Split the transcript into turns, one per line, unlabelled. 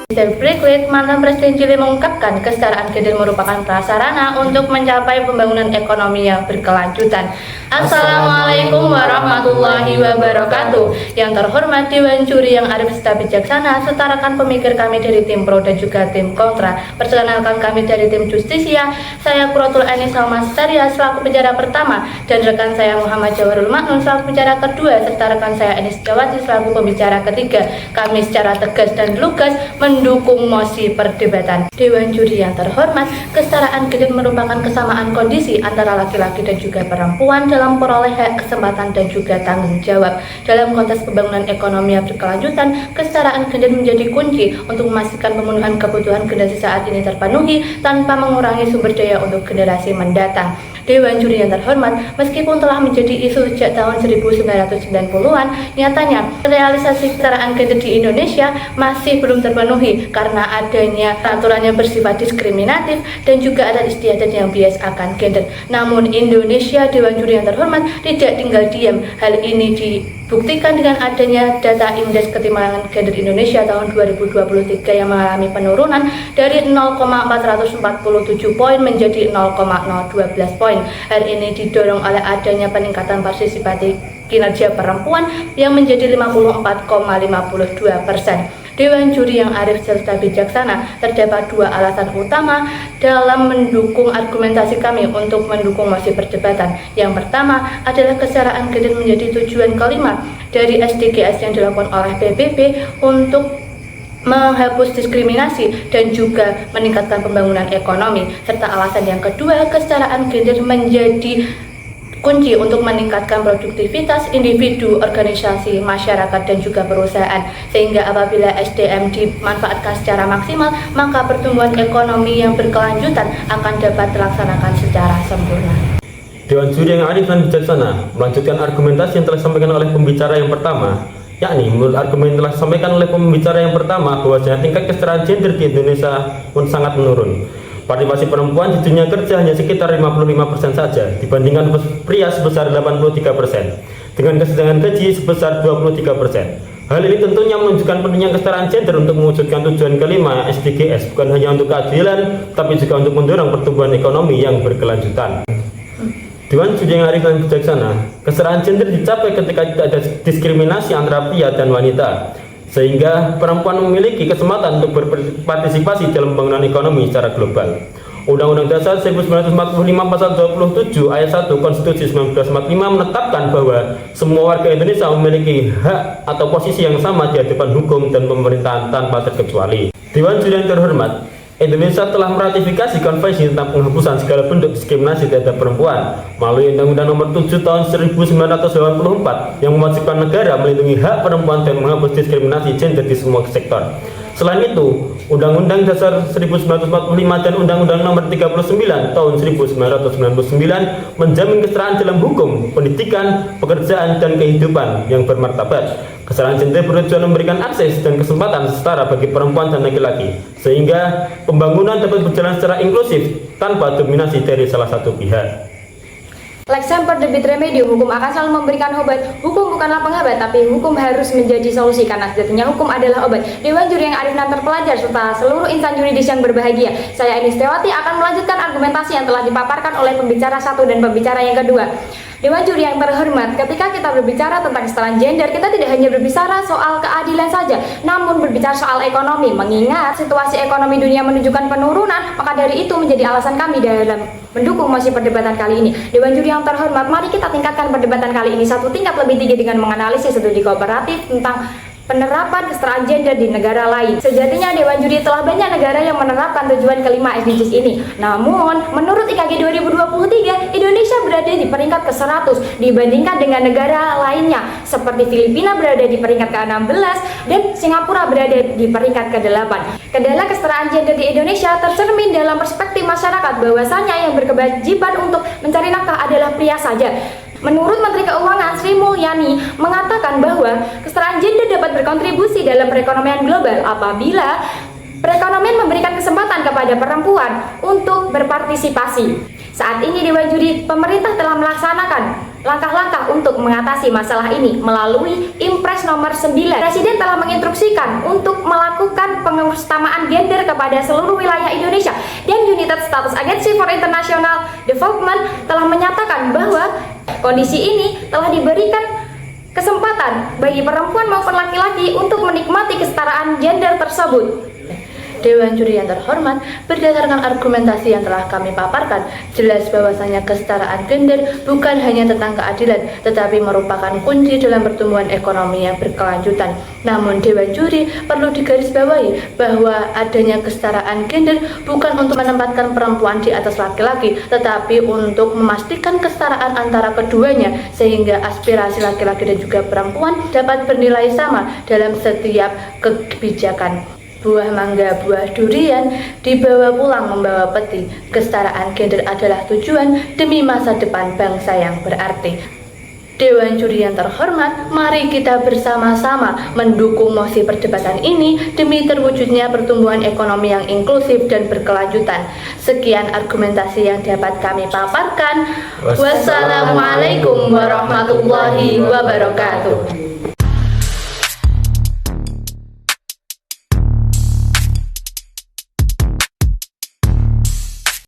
Mr. Bricklit, mantan Presiden Chili, mengungkapkan kesetaraan gender merupakan prasarana untuk mencapai pembangunan ekonomi yang berkelanjutan. Assalamualaikum warahmatullahi wabarakatuh. Yang terhormat Dewan Juri yang arif serta bijaksana, serta rekan pemikir kami dari tim pro dan juga tim kontra. Perkenalkan kami dari tim Justisia, saya Quratul Aini Salmastaria selaku penjara pertama, dan rekan saya Muhammad Jawarul Maknun selaku penjara kedua, serta rekan saya Enis Jawati selaku pembicara ketiga. Kami secara tegas dan lugas mendukung mosi perdebatan. Dewan Juri yang terhormat, kesetaraan gender merupakan kesamaan kondisi antara laki-laki dan juga perempuan dalam peroleh hak, kesempatan, dan juga tanggung jawab. Dalam konteks pembangunan ekonomi yang berkelanjutan, kesetaraan gender menjadi kunci untuk memastikan pemenuhan kebutuhan generasi saat ini terpenuhi tanpa mengurangi sumber daya untuk generasi mendatang. Dewan Juri yang terhormat, meskipun telah menjadi isu sejak tahun 1990-an, nyatanya realisasi kesetaraan gender di Indonesia masih belum terpenuhi karena adanya peraturan yang bersifat diskriminatif dan juga adat istiadat yang bias akan gender. Namun Indonesia, Dewan Juri yang terhormat, tidak tinggal diam. Hal ini dibuktikan dengan adanya data Indeks Ketimpangan Gender Indonesia tahun 2023 yang mengalami penurunan dari 0,447 poin menjadi 0,012 poin. Hal ini didorong oleh adanya peningkatan partisipasi kinerja perempuan yang menjadi 54,52%. Dewan Juri yang arif serta bijaksana, terdapat dua alasan utama dalam mendukung argumentasi kami untuk mendukung mosi perdebatan. Yang pertama adalah kesetaraan gender menjadi tujuan kelima dari SDGs yang dilakukan oleh PBB untuk menghapus diskriminasi dan juga meningkatkan pembangunan ekonomi. Serta alasan yang kedua, kesetaraan gender menjadi kunci untuk meningkatkan produktivitas individu, organisasi, masyarakat, dan juga perusahaan. Sehingga apabila SDM dimanfaatkan secara maksimal, maka pertumbuhan ekonomi yang berkelanjutan akan dapat dilaksanakan secara sempurna.
Dewan Juri yang arif dan bijaksana melanjutkan argumentasi yang telah disampaikan oleh pembicara yang pertama, yakni menurut argumen yang telah disampaikan oleh pembicara yang pertama bahwasanya tingkat kesetaraan gender di Indonesia pun sangat menurun. Partisipasi perempuan di dunia kerja hanya sekitar 55% saja dibandingkan pria sebesar 83%, dengan kesenjangan gaji sebesar 23%. Hal ini tentunya menunjukkan pentingnya kesetaraan gender untuk mewujudkan tujuan kelima SDGs, bukan hanya untuk keadilan, tapi juga untuk mendorong pertumbuhan ekonomi yang berkelanjutan. Dewan Juri yang arif dan bijaksana, kesetaraan gender dicapai ketika tidak ada diskriminasi antara pria dan wanita, sehingga perempuan memiliki kesempatan untuk berpartisipasi dalam pembangunan ekonomi secara global. Undang-Undang Dasar 1945 Pasal 27 Ayat 1 Konstitusi 1945 menetapkan bahwa semua warga Indonesia memiliki hak atau posisi yang sama di hadapan hukum dan pemerintahan tanpa terkecuali. Dewan Juri yang terhormat, Indonesia telah meratifikasi konvensi tentang penghapusan segala bentuk diskriminasi terhadap perempuan melalui Undang-Undang Nomor 7 Tahun 1984 yang mewajibkan negara melindungi hak perempuan dan menghapus diskriminasi gender di semua sektor. Selain itu, Undang-Undang Dasar 1945 dan Undang-Undang Nomor 39 Tahun 1999 menjamin kesetaraan dalam hukum, pendidikan, pekerjaan, dan kehidupan yang bermartabat. Kesetaraan gender bertujuan memberikan akses dan kesempatan setara bagi perempuan dan laki-laki, sehingga pembangunan dapat berjalan secara inklusif tanpa dominasi dari salah satu pihak.
Lex semper debit remedium, hukum akan selalu memberikan obat. Hukum bukanlah penghambat, tapi hukum harus menjadi solusi karena sejatinya hukum adalah obat. Dewan Juri yang arif dan terpelajar serta seluruh insan yuridis yang berbahagia, saya Enis Jawati akan melanjutkan argumentasi yang telah dipaparkan oleh pembicara satu dan pembicara yang kedua. Dewan Juri yang terhormat, ketika kita berbicara tentang kesetaraan gender, kita tidak hanya berbicara soal keadilan saja, namun berbicara soal ekonomi. Mengingat situasi ekonomi dunia menunjukkan penurunan, maka dari itu menjadi alasan kami dalam mendukung mosi perdebatan kali ini. Dewan Juri yang terhormat, mari kita tingkatkan perdebatan kali ini satu tingkat lebih tinggi dengan menganalisis studi kooperatif tentang penerapan kesetaraan gender di negara lain. Sejatinya Dewan Juri telah banyak negara yang menerapkan tujuan kelima SDGs ini. Namun, menurut IKG 2023, Indonesia berada di peringkat ke-100 dibandingkan dengan negara lainnya, seperti Filipina berada di peringkat ke-16 dan Singapura berada di peringkat ke-8. Kendala kesetaraan gender di Indonesia tercermin dalam perspektif masyarakat bahwasanya yang berkewajiban untuk mencari nafkah adalah pria saja. Menurut Menteri Keuangan Sri Mulyani mengatakan bahwa kesetaraan gender dapat berkontribusi dalam perekonomian global apabila perekonomian memberikan kesempatan kepada perempuan untuk berpartisipasi. Saat ini Dewan Juri, pemerintah telah melaksanakan langkah-langkah untuk mengatasi masalah ini melalui Impres nomor 9. Presiden telah menginstruksikan untuk melakukan pengutamaan gender kepada seluruh wilayah Indonesia. Dan United States Agency for International Development telah menyatakan bahwa kondisi ini telah diberikan kesempatan bagi perempuan maupun laki-laki untuk menikmati kesetaraan gender tersebut.
Dewan Juri yang terhormat, berdasarkan argumentasi yang telah kami paparkan, jelas bahwasanya kesetaraan gender bukan hanya tentang keadilan, tetapi merupakan kunci dalam pertumbuhan ekonomi yang berkelanjutan. Namun Dewan Juri perlu digarisbawahi bahwa adanya kesetaraan gender bukan untuk menempatkan perempuan di atas laki-laki, tetapi untuk memastikan kesetaraan antara keduanya, sehingga aspirasi laki-laki dan juga perempuan dapat bernilai sama dalam setiap kebijakan. Buah mangga, buah durian, dibawa pulang membawa peti. Kesetaraan gender adalah tujuan demi masa depan bangsa yang berarti. Dewan Juri yang terhormat, mari kita bersama-sama mendukung mosi perdebatan ini demi terwujudnya pertumbuhan ekonomi yang inklusif dan berkelanjutan. Sekian argumentasi yang dapat kami paparkan. Wassalamualaikum warahmatullahi wabarakatuh.